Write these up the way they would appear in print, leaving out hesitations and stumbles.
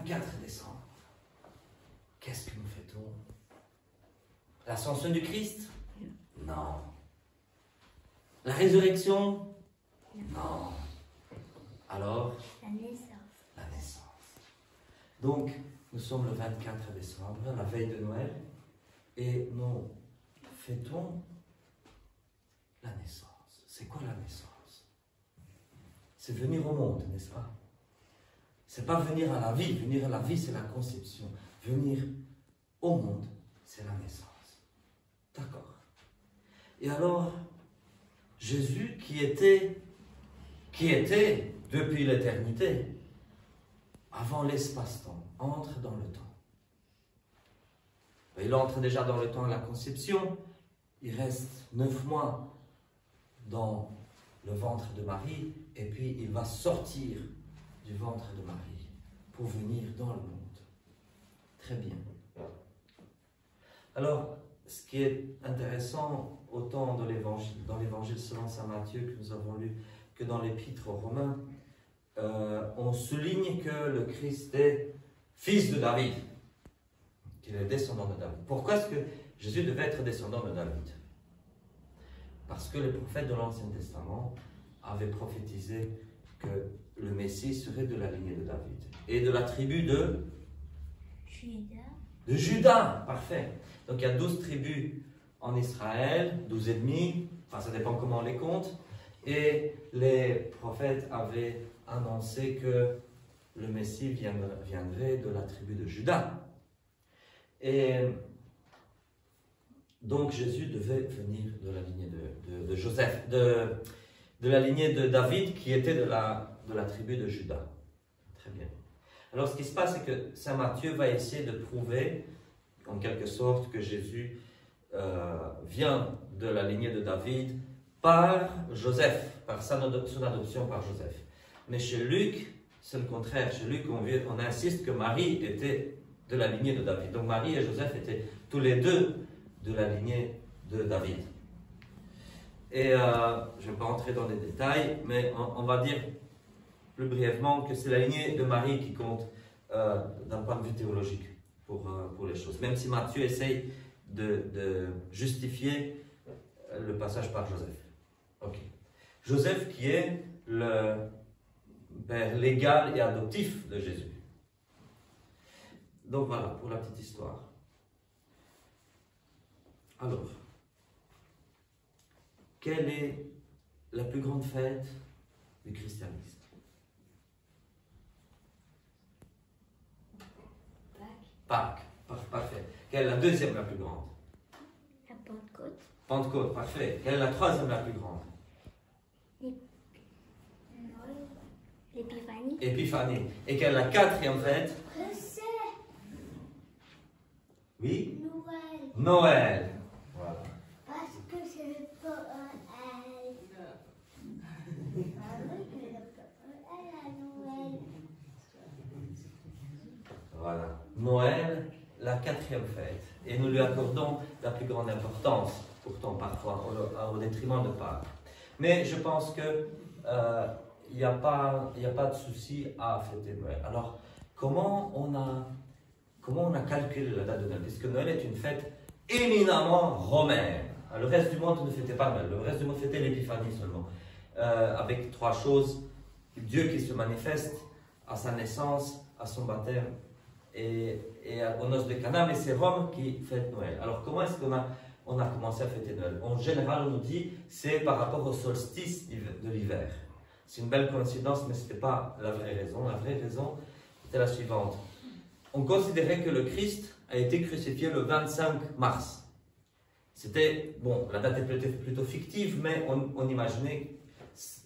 24 décembre, qu'est-ce que nous fêtons? L'ascension du Christ? Non. La résurrection? Non. Alors? La naissance. La naissance. Donc, nous sommes le 24 décembre, la veille de Noël, et nous fêtons la naissance. C'est quoi la naissance? C'est venir au monde, n'est-ce pas? C'est pas venir à la vie. Venir à la vie, c'est la conception. Venir au monde, c'est la naissance. D'accord. Et alors, Jésus qui était depuis l'éternité, avant l'espace-temps, entre dans le temps. Il entre déjà dans le temps à la conception, il reste 9 mois dans le ventre de Marie, et puis il va sortir du ventre de Marie pour venir dans le monde. Très bien. Alors, ce qui est intéressant, autant dans l'évangile selon saint Matthieu que nous avons lu, que dans l'épître aux Romains, on souligne que le Christ est fils de David, qu'il est descendant de David. Pourquoi est-ce que Jésus devait être descendant de David? Parce que les prophètes de l'Ancien Testament avaient prophétisé que le Messie serait de la lignée de David et de la tribu de Judas. De Judas, parfait. Donc il y a 12 tribus en Israël, 12 et demi, enfin ça dépend comment on les compte, et les prophètes avaient annoncé que le Messie viendrait de la tribu de Judas. Et donc Jésus devait venir de la lignée de Joseph, de la lignée de David qui était de la tribu de Judas. Très bien. Alors ce qui se passe, c'est que saint Matthieu va essayer de prouver, en quelque sorte, que Jésus vient de la lignée de David par Joseph, par son adoption par Joseph. Mais chez Luc, c'est le contraire. Chez Luc, on insiste que Marie était de la lignée de David. Donc Marie et Joseph étaient tous les deux de la lignée de David. Et je ne vais pas entrer dans les détails, mais on va dire plus brièvement que c'est la lignée de Marie qui compte d'un point de vue théologique pour les choses. Même si Matthieu essaye de justifier le passage par Joseph. Ok. Joseph qui est le père légal et adoptif de Jésus. Donc voilà, pour la petite histoire. Alors, quelle est la plus grande fête du christianisme? Pâques. Parfait. Quelle est la deuxième la plus grande? La Pentecôte. Pentecôte, parfait. Quelle est la troisième la plus grande? L'épiphanie. Épiphanie. Et quelle est la quatrième fête? Je sais. Oui? Noël. Noël. Voilà. Parce que c'est le Noël. Voilà. Noël, la quatrième fête. Et nous lui accordons la plus grande importance, pourtant parfois au détriment de Pâques. Mais je pense que il n'y a pas de souci à fêter Noël. Alors, comment on a calculé la date de Noël? Puisque Noël est une fête éminemment romaine. Le reste du monde ne fêtait pas Noël. Le reste du monde fêtait l'Épiphanie seulement. Avec 3 choses. Dieu qui se manifeste à sa naissance, à son baptême et aux noces de Cana, mais c'est Rome qui fête Noël. Alors comment est-ce qu'on a commencé à fêter Noël? En général, on nous dit c'est par rapport au solstice de l'hiver. C'est une belle coïncidence, mais ce n'était pas la vraie raison. La vraie raison était la suivante. On considérait que le Christ a été crucifié le 25 mars. C'était, bon, la date est plutôt fictive, mais on imaginait,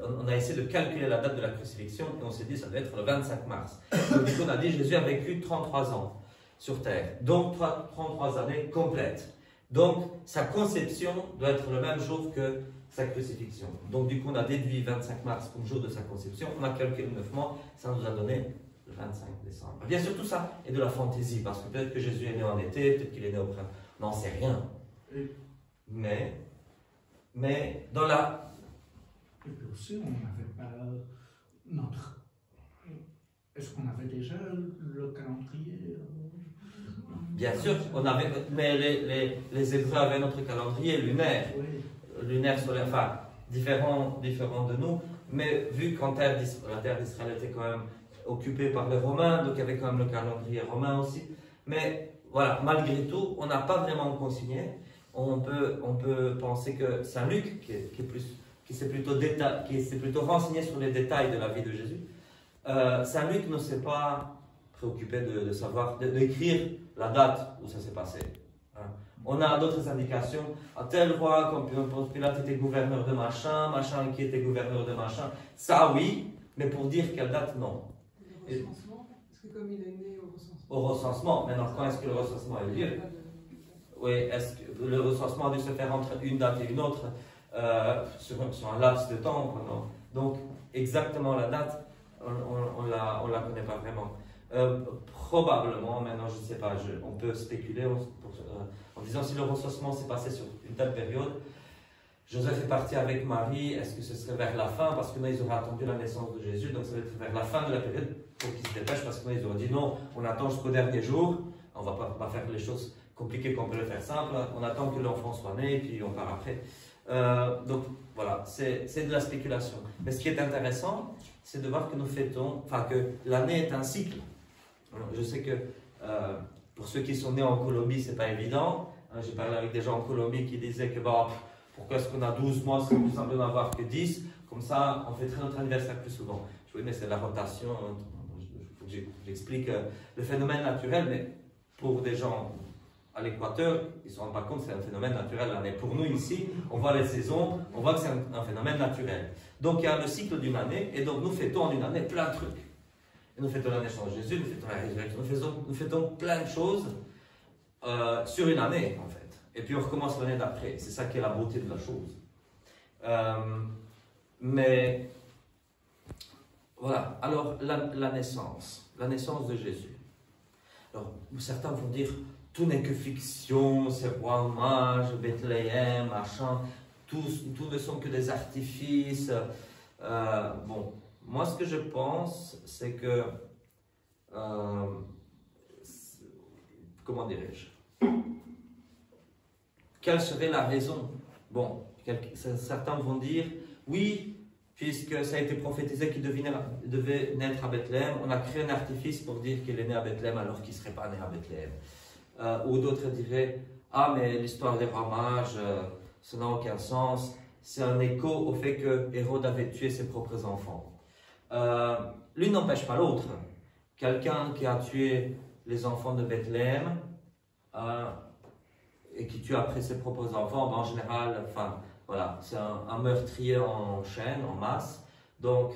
on a essayé de calculer la date de la crucifixion et on s'est dit ça doit être le 25 mars. Donc du coup on a dit Jésus a vécu 33 ans sur terre, donc 33 années complètes. Donc sa conception doit être le même jour que sa crucifixion. Donc du coup on a déduit 25 mars comme jour de sa conception, on a calculé 9 mois, ça nous a donné le 25 décembre. Bien sûr tout ça est de la fantaisie, parce que peut-être que Jésus est né en été, peut-être qu'il est né au printemps, on n'en sait rien. Mais dans la... Et puis aussi, on avait peur, Est-ce qu'on avait déjà le calendrier Bien sûr, on avait, mais les Hébreux avaient notre calendrier lunaire, Oui. lunaire solaire, enfin, différent de nous, mais vu qu'en terre la terre d'Israël était quand même occupée par les Romains, donc il y avait quand même le calendrier romain aussi. Mais voilà, malgré tout, on n'a pas vraiment consigné. On peut penser que Saint Luc, qui s'est plutôt renseigné sur les détails de la vie de Jésus, Saint Luc ne s'est pas préoccupé de savoir, d'écrire la date où ça s'est passé. Hein. On a d'autres indications. À tel roi, comme Pilate était gouverneur de machin, machin qui était gouverneur de machin. Ça oui, mais pour dire quelle date, non. Le recensement, parce que comme il est né au recensement. Au recensement, maintenant quand est-ce que le recensement a eu lieu? Oui, est-ce que le recensement a dû se faire entre une date et une autre sur un laps de temps? Non. Donc, exactement la date, on la connaît pas vraiment. Probablement, maintenant je ne sais pas, on peut spéculer en disant si le recensement s'est passé sur une telle période. Joseph est parti avec Marie, est-ce que ce serait vers la fin? Parce que là, ils auraient attendu la naissance de Jésus, donc ça va être vers la fin de la période pour qu'ils se dépêchent, parce que là, ils auraient dit non, on attend jusqu'au dernier jour, on ne va pas faire les choses compliquées qu'on peut le faire simple, on attend que l'enfant soit né, et puis on part après. Donc voilà, c'est de la spéculation. Mais ce qui est intéressant, c'est de voir que nous fêtons, enfin que l'année est un cycle. Alors, je sais que pour ceux qui sont nés en Colombie, c'est pas évident. J'ai parlé avec des gens en Colombie qui disaient que bah, pourquoi est-ce qu'on a 12 mois, c'est plus simple d'en avoir que 10, comme ça on fêterait notre anniversaire plus souvent. Oui, mais c'est la rotation, il faut que j'explique le phénomène naturel, mais pour des gens à l'équateur, ils ne se rendent pas compte que c'est un phénomène naturel l'année. Pour nous ici, on voit les saisons, on voit que c'est un phénomène naturel. Donc il y a le cycle d'une année, et donc nous fêtons en une année plein de trucs. Et nous fêtons la naissance de Jésus, nous fêtons la résurrection, nous fêtons plein de choses sur une année en fait. Et puis on recommence l'année d'après. C'est ça qui est la beauté de la chose. Mais voilà. Alors la naissance de Jésus. Alors certains vont dire tout n'est que fiction, c'est roi mage, Bethléem, machin. Tout ne sont que des artifices. Bon. Moi, ce que je pense, c'est que, comment dirais-je, quelle serait la raison? Bon, certains vont dire, oui, puisque ça a été prophétisé qu'il devait naître à Bethléem, on a créé un artifice pour dire qu'il est né à Bethléem alors qu'il ne serait pas né à Bethléem. Ou d'autres diraient, ah, mais l'histoire des rois mages, ça n'a aucun sens, c'est un écho au fait que Hérode avait tué ses propres enfants. L'une n'empêche pas l'autre. Quelqu'un qui a tué les enfants de Bethléem et qui tue après ses propres enfants, ben en général, enfin, voilà, c'est un meurtrier en chaîne, en masse. Donc,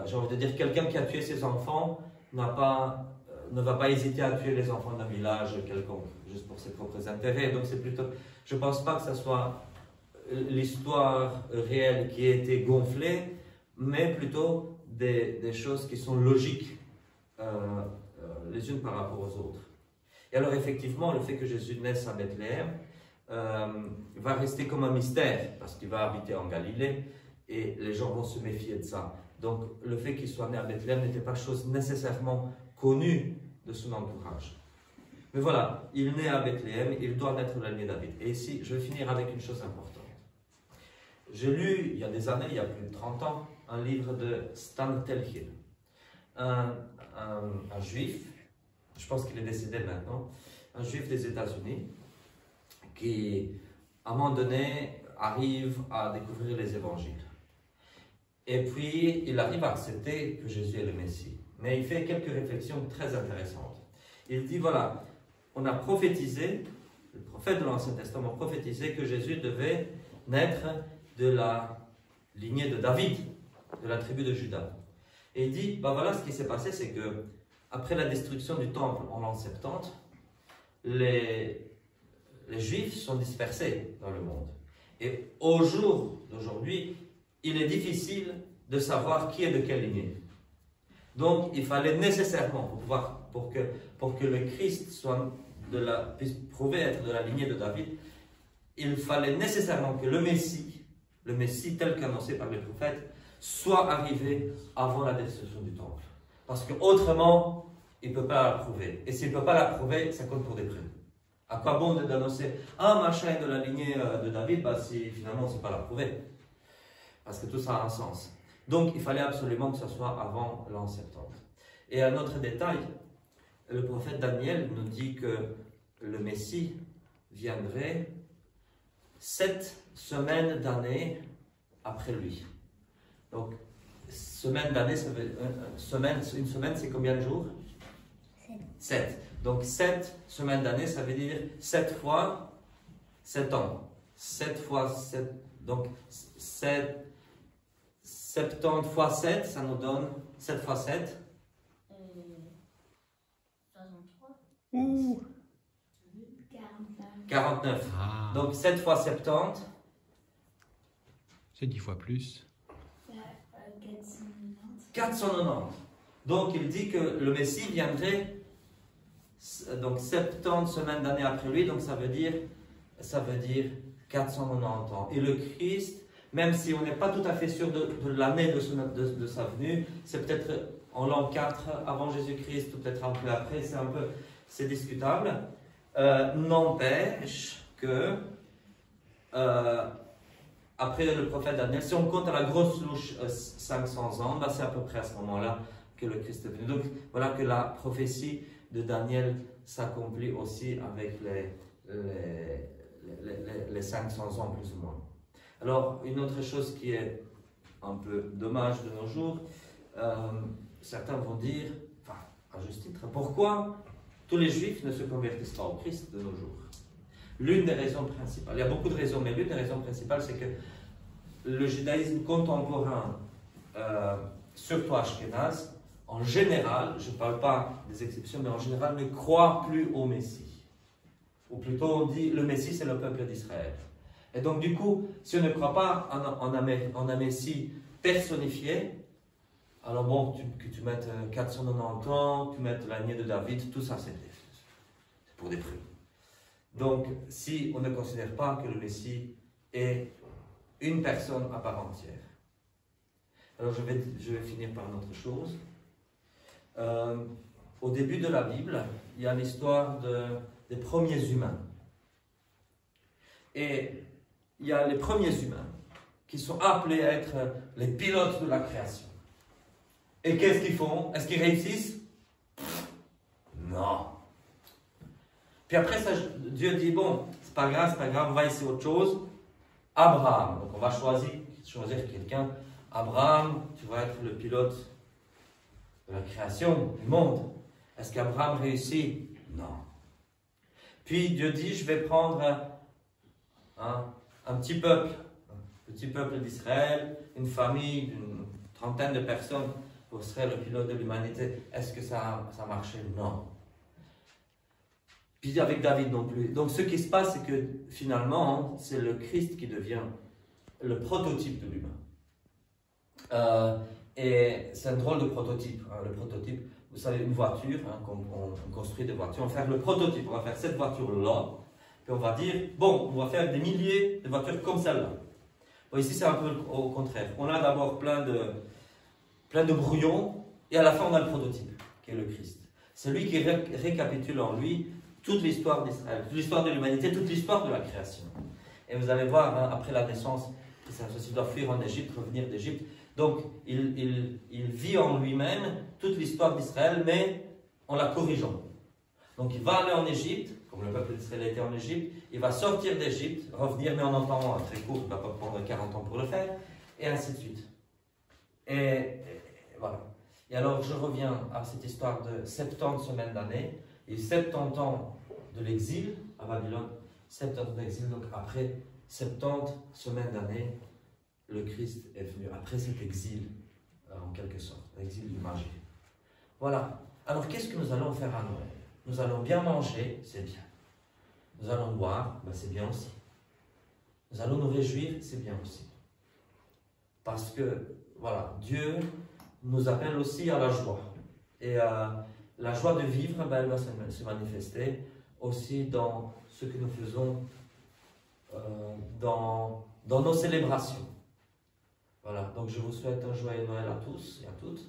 j'ai envie de dire, quelqu'un qui a tué ses enfants ne va pas hésiter à tuer les enfants d'un village quelconque, juste pour ses propres intérêts. Donc, c'est plutôt, je ne pense pas que ce soit l'histoire réelle qui a été gonflée, mais plutôt des choses qui sont logiques les unes par rapport aux autres. Et alors effectivement, le fait que Jésus naisse à Bethléem va rester comme un mystère, parce qu'il va habiter en Galilée, et les gens vont se méfier de ça. Donc le fait qu'il soit né à Bethléem n'était pas chose nécessairement connue de son entourage. Mais voilà, il naît à Bethléem, il doit naître de la lignée de David. Et ici, je vais finir avec une chose importante. J'ai lu, il y a des années, il y a plus de 30 ans, un livre de Stan Telchil, un juif, je pense qu'il est décédé maintenant, un juif des États-Unis, qui, à un moment donné, arrive à découvrir les évangiles. Et puis, il arrive à accepter que Jésus est le Messie. Mais il fait quelques réflexions très intéressantes. Il dit, voilà, on a prophétisé, le prophète de l'Ancien Testament a prophétisé que Jésus devait naître de la lignée de David, de la tribu de Juda. Et il dit, ben voilà, ce qui s'est passé, c'est que après la destruction du temple en l'an 70, les Juifs sont dispersés dans le monde. Et au jour d'aujourd'hui, il est difficile de savoir qui est de quelle lignée. Donc, il fallait nécessairement, pour que le Christ puisse prouver être de la lignée de David, il fallait nécessairement que le Messie tel qu'annoncé par les prophètes, soit arrivé avant la destruction du temple. Parce qu'autrement, il ne peut pas l'approuver. Et s'il ne peut pas l'approuver, ça compte pour des preuves. À quoi bon d'annoncer « Ah, machin est de la lignée de David » si finalement on ne sait pas l'approuver. Parce que tout ça a un sens. Donc, il fallait absolument que ce soit avant l'an 70. Et un autre détail, le prophète Daniel nous dit que le Messie viendrait 7 semaines d'années après lui. Donc, semaine d'année, une semaine, c'est combien de jours? 7. Donc, 7 semaines d'année, ça veut dire 7 fois 7 ans. 7 fois 7, donc 70 fois 7, ça nous donne 7 fois 7. 63. Ouh. 49. Ah. Donc 7 fois 70. C'est 10 fois plus. 490. 490. Donc il dit que le Messie viendrait donc 70 semaines d'année après lui, donc ça veut dire 490 ans. Et le Christ, même si on n'est pas tout à fait sûr de l'année de sa venue, c'est peut-être en l'an 4 avant Jésus-Christ ou peut-être un peu après, c'est discutable. N'empêche que après le prophète Daniel, si on compte à la grosse louche 500 ans, c'est à peu près à ce moment-là que le Christ est venu. Donc voilà que la prophétie de Daniel s'accomplit aussi avec les 500 ans plus ou moins. Alors une autre chose qui est un peu dommage de nos jours, certains vont dire, enfin à juste titre, pourquoi tous les Juifs ne se convertissent pas au Christ de nos jours? L'une des raisons principales, il y a beaucoup de raisons, mais l'une des raisons principales, c'est que le judaïsme contemporain, surtout Ashkenaz, en général, je ne parle pas des exceptions, mais en général, ne croit plus au Messie. Ou plutôt, on dit, le Messie, c'est le peuple d'Israël. Et donc, du coup, si on ne croit pas en un Messie personnifié, alors bon, que tu mettes 490 ans, tu mettes la lignée de David, tout ça, c'est pour des prix. Donc, si on ne considère pas que le Messie est une personne à part entière. Alors, je vais finir par une autre chose. Au début de la Bible, il y a l'histoire des premiers humains. Et il y a les premiers humains qui sont appelés à être les pilotes de la création. Et qu'est-ce qu'ils font? Est-ce qu'ils réussissent? Non. Puis après ça, Dieu dit, bon, c'est pas grave, on va essayer autre chose. Abraham, donc on va choisir quelqu'un. Abraham, tu vas être le pilote de la création du monde. Est-ce qu'Abraham réussit? Non. Puis Dieu dit, je vais prendre un petit peuple d'Israël, une famille d'une trentaine de personnes pour serait le pilote de l'humanité. Est-ce que ça a marché? Non. Puis avec David non plus. Donc ce qui se passe, c'est que finalement, c'est le Christ qui devient le prototype de l'humain. Et c'est un drôle de prototype. Le prototype, vous savez, une voiture, on construit des voitures, on va faire le prototype, on va faire cette voiture-là, puis on va dire, bon, on va faire des milliers de voitures comme celle-là. Bon, ici, c'est un peu au contraire. On a d'abord plein de brouillons, et à la fin, on a le prototype, qui est le Christ. C'est lui qui récapitule en lui toute l'histoire d'Israël, toute l'histoire de l'humanité, toute l'histoire de la création. Et vous allez voir, après la naissance, il doit fuir en Égypte, revenir d'Égypte. Donc, il vit en lui-même toute l'histoire d'Israël, mais en la corrigeant. Donc, il va aller en Égypte, comme le peuple d'Israël était en Égypte, il va sortir d'Égypte, revenir, mais en un temps très court, il ne va pas prendre 40 ans pour le faire, et ainsi de suite. Et voilà. Et alors, je reviens à cette histoire de 70 semaines d'année, et 70 ans de l'exil à Babylone, 70 ans d'exil, donc après 70 semaines d'année, le Christ est venu après cet exil, en quelque sorte, l'exil du Magie. Voilà. Alors, qu'est-ce que nous allons faire à Noël? Nous allons bien manger, c'est bien. Nous allons boire, c'est bien aussi. Nous allons nous réjouir, c'est bien aussi. Parce que, voilà, Dieu nous appelle aussi à la joie. Et la joie de vivre, elle va se manifester aussi dans ce que nous faisons dans nos célébrations. Voilà, donc je vous souhaite un joyeux Noël à tous et à toutes.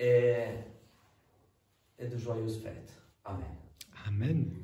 et de joyeuses fêtes. Amen. Amen.